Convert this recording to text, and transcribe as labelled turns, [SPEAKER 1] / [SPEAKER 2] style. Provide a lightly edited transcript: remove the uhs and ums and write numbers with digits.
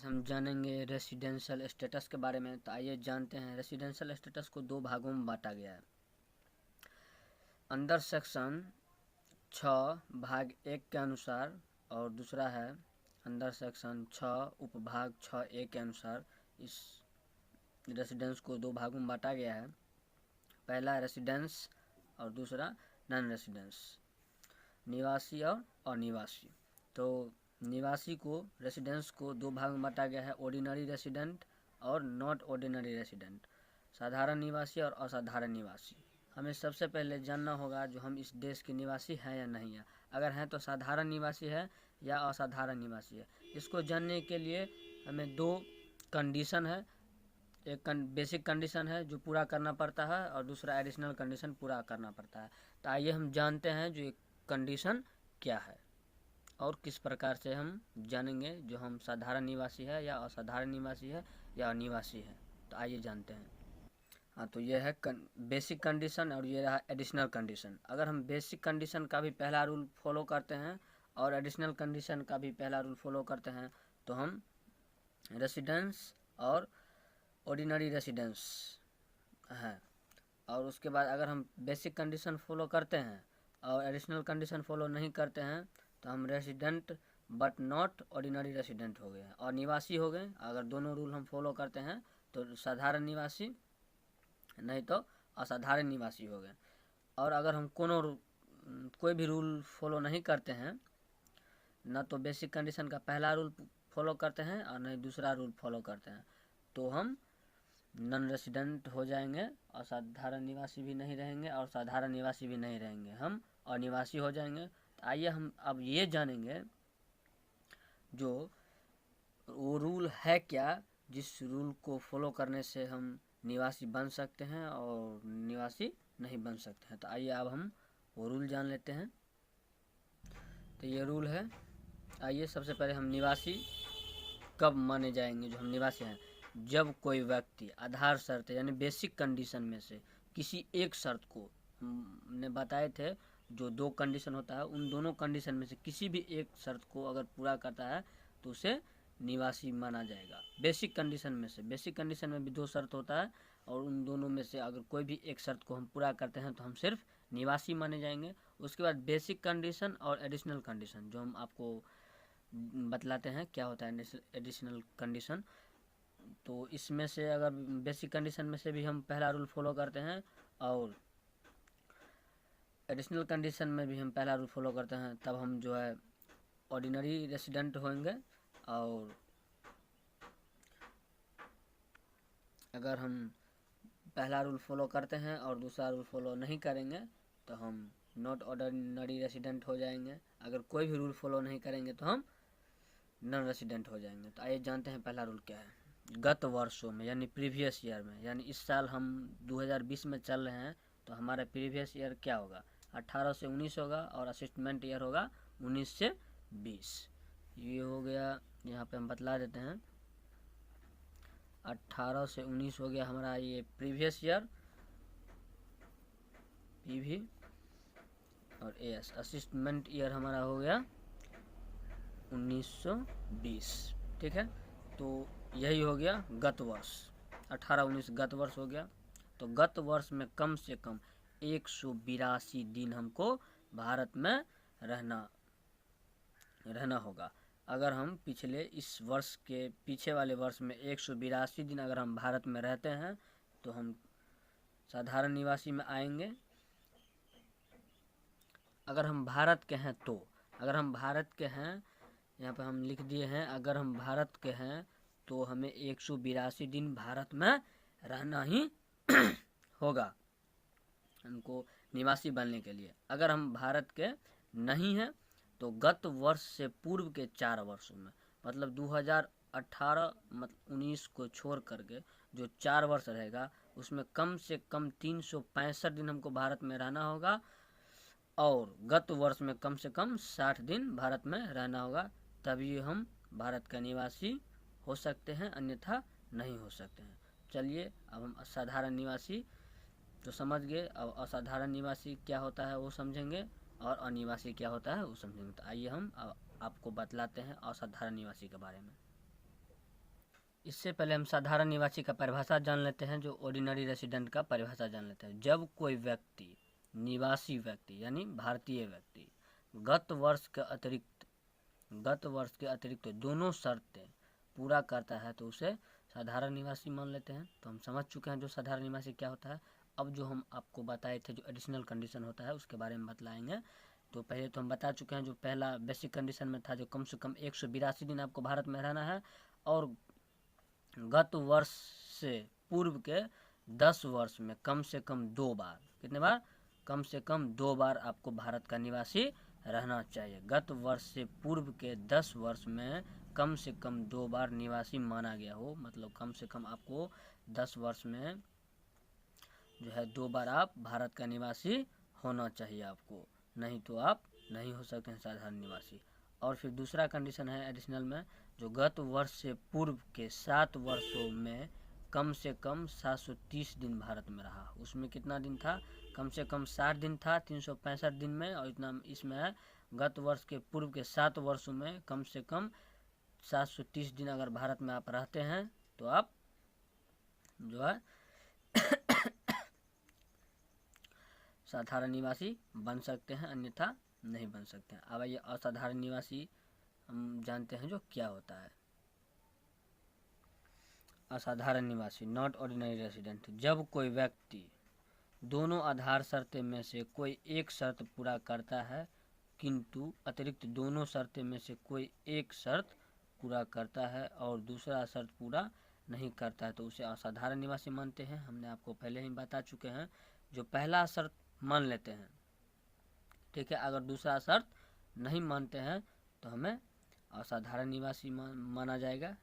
[SPEAKER 1] आज हम जानेंगे रेसिडेंशियल स्टेटस के बारे में। तो आइए जानते हैं। रेसिडेंशियल स्टेटस को दो भागों में बांटा गया है। अंडर सेक्शन 6 भाग 1 के अनुसार, और दूसरा है अंडर सेक्शन 6 उपभाग 6A के अनुसार इस रेसिडेंस को दो भागों में बांटा गया है। पहला रेसिडेंस और दूसरा नॉन रेसिडेंस, निवासी और अनिवासी। तो निवासी को, रेसिडेंस को दो भाग में बांटा गया है, ऑर्डिनरी रेसिडेंट और नॉट ऑर्डिनरी रेसिडेंट, साधारण निवासी और असाधारण निवासी। हमें सबसे पहले जानना होगा जो हम इस देश के निवासी हैं या नहीं है। अगर हैं तो साधारण निवासी है या असाधारण निवासी है। इसको जानने के लिए हमें दो कंडीशन है। एक बेसिक कंडीशन है जो पूरा करना पड़ता है और दूसरा एडिशनल कंडीशन पूरा करना पड़ता है। तो आइए हम जानते हैं जो एक कंडीशन क्या है और किस प्रकार से हम जानेंगे जो हम साधारण निवासी है या असाधारण निवासी है या अनिवासी है। तो आइए जानते हैं। हाँ, तो ये है बेसिक कंडीशन और ये रहा एडिशनल कंडीशन। अगर हम बेसिक कंडीशन का भी पहला रूल फॉलो करते हैं और एडिशनल कंडीशन का भी पहला रूल फॉलो करते हैं तो हम रेसिडेंस और ऑर्डिनरी रेसिडेंस हैं। और उसके बाद अगर हम बेसिक कंडीशन फॉलो करते हैं और एडिशनल कंडीशन फॉलो नहीं करते हैं तो हम resident but not ordinary resident हो गए और निवासी हो गए। अगर दोनों रूल हम फॉलो करते हैं तो साधारण निवासी, नहीं तो असाधारण निवासी हो गए। और अगर हम कोई भी रूल फॉलो नहीं करते हैं, न तो बेसिक कंडीशन का पहला रूल फॉलो करते हैं और नहीं दूसरा रूल फॉलो करते हैं, तो हम नॉन रेसिडेंट हो जाएंगे। असाधारण निवासी भी नहीं रहेंगे और साधारण निवासी भी नहीं रहेंगे, हम अनिवासी हो जाएंगे। तो आइए हम अब ये जानेंगे जो वो रूल है क्या जिस रूल को फॉलो करने से हम निवासी बन सकते हैं और निवासी नहीं बन सकते हैं। तो आइए अब हम वो रूल जान लेते हैं। तो ये रूल है, आइए सबसे पहले हम निवासी कब माने जाएंगे जो हम निवासी हैं। जब कोई व्यक्ति आधार शर्त यानी बेसिक कंडीशन में से किसी एक शर्त को, हमने बताए थे जो दो कंडीशन होता है, उन दोनों कंडीशन में से किसी भी एक शर्त को अगर पूरा करता है तो उसे निवासी माना जाएगा। बेसिक कंडीशन में से, बेसिक कंडीशन में भी दो शर्त होता है और उन दोनों में से अगर कोई भी एक शर्त को हम पूरा करते हैं तो हम सिर्फ निवासी माने जाएंगे। उसके बाद बेसिक कंडीशन और एडिशनल कंडीशन जो हम आपको बतलाते हैं क्या होता है एडिशनल कंडीशन। तो इसमें से अगर बेसिक कंडीशन में से भी हम पहला रूल फॉलो करते हैं और एडिशनल कंडीशन में भी हम पहला रूल फॉलो करते हैं, तब हम जो है ऑर्डिनरी रेसिडेंट होंगे। और अगर हम पहला रूल फॉलो करते हैं और दूसरा रूल फॉलो नहीं करेंगे तो हम नॉट ऑर्डिनरी रेसिडेंट हो जाएंगे। अगर कोई भी रूल फॉलो नहीं करेंगे तो हम नॉन रेसिडेंट हो जाएंगे। तो आइए जानते हैं पहला रूल क्या है। गत वर्षों में यानी प्रीवियस ईयर में, यानी इस साल हम 2020 में चल रहे हैं तो हमारा प्रीवियस ईयर क्या होगा, 18 से 19 होगा और असिस्टमेंट ईयर होगा 19 से 20। ये हो गया, यहाँ पे हम बतला देते हैं 18 से 19 हो गया हमारा ये प्रीवियस ईयर पीवी, और एस असिस्टमेंट ईयर हमारा हो गया 1920। ठीक है, तो यही हो गया गत वर्ष, 18-19 गत वर्ष हो गया। तो गत वर्ष में कम से कम 182 दिन हमको भारत में रहना होगा। अगर हम पिछले इस वर्ष के पीछे वाले वर्ष में 182 दिन अगर हम भारत में रहते हैं तो हम साधारण निवासी में आएंगे। अगर हम भारत के हैं तो, अगर हम भारत के हैं, यहाँ पे हम लिख दिए हैं, अगर हम भारत के हैं तो हमें 182 दिन भारत में रहना ही होगा हमको निवासी बनने के लिए। अगर हम भारत के नहीं हैं तो गत वर्ष से पूर्व के 4 वर्षों में, मतलब 2018 मतलब 19 को छोड़ करके जो 4 वर्ष रहेगा उसमें कम से कम 365 दिन हमको भारत में रहना होगा और गत वर्ष में कम से कम 60 दिन भारत में रहना होगा, तभी हम भारत का निवासी हो सकते हैं, अन्यथा नहीं हो सकते हैं। चलिए अब हम साधारण निवासी तो समझ गए, अब असाधारण निवासी क्या होता है वो समझेंगे और अनिवासी क्या होता है वो समझेंगे। तो आइए हम आपको बतलाते हैं असाधारण निवासी के बारे में। इससे पहले हम साधारण निवासी का परिभाषा जान लेते हैं, जो ऑर्डिनरी रेसिडेंट का परिभाषा जान लेते हैं। जब कोई व्यक्ति, निवासी व्यक्ति यानी भारतीय व्यक्ति, गत वर्ष के अतिरिक्त दोनों शर्तें पूरा करता है तो उसे साधारण निवासी मान लेते हैं। तो हम समझ चुके हैं जो साधारण निवासी क्या होता है। अब जो हम आपको बताए थे जो एडिशनल कंडीशन होता है उसके बारे में बतलाएंगे। तो पहले तो हम बता चुके हैं, जो पहला बेसिक कंडीशन में था, जो कम से कम 182 दिन आपको भारत में रहना है और गत वर्ष से पूर्व के 10 वर्ष में कम से कम 2 बार, कितने बार, कम से कम 2 बार आपको भारत का निवासी रहना चाहिए। गत वर्ष से पूर्व के 10 वर्ष में कम से कम 2 बार निवासी माना गया हो, मतलब कम से कम आपको 10 वर्ष में जो है 2 बार आप भारत का निवासी होना चाहिए आपको, नहीं तो आप नहीं हो सकते हैं साधारण निवासी। और फिर दूसरा कंडीशन है एडिशनल में, जो गत वर्ष से पूर्व के 7 वर्षों में कम से कम 730 दिन भारत में रहा। उसमें कितना दिन था, कम से कम 60 दिन था 365 दिन में, और इतना इसमें है गत वर्ष के पूर्व के 7 वर्षों में कम से कम 730 दिन अगर भारत में आप रहते हैं तो आप जो है साधारण निवासी बन सकते हैं, अन्यथा नहीं बन सकते हैं। अब ये असाधारण निवासी हम जानते हैं जो क्या होता है। असाधारण निवासी, नॉट ऑर्डिनरी रेसिडेंट, जब कोई व्यक्ति दोनों आधार शर्तें में से कोई एक शर्त पूरा करता है किंतु अतिरिक्त दोनों शर्तें में से कोई एक शर्त पूरा करता है और दूसरा शर्त पूरा नहीं करता है तो उसे असाधारण निवासी मानते हैं। हमने आपको पहले ही बता चुके हैं, जो पहला शर्त मान लेते हैं, ठीक है, अगर दूसरा शर्त नहीं मानते हैं तो हमें असाधारण निवासी माना जाएगा।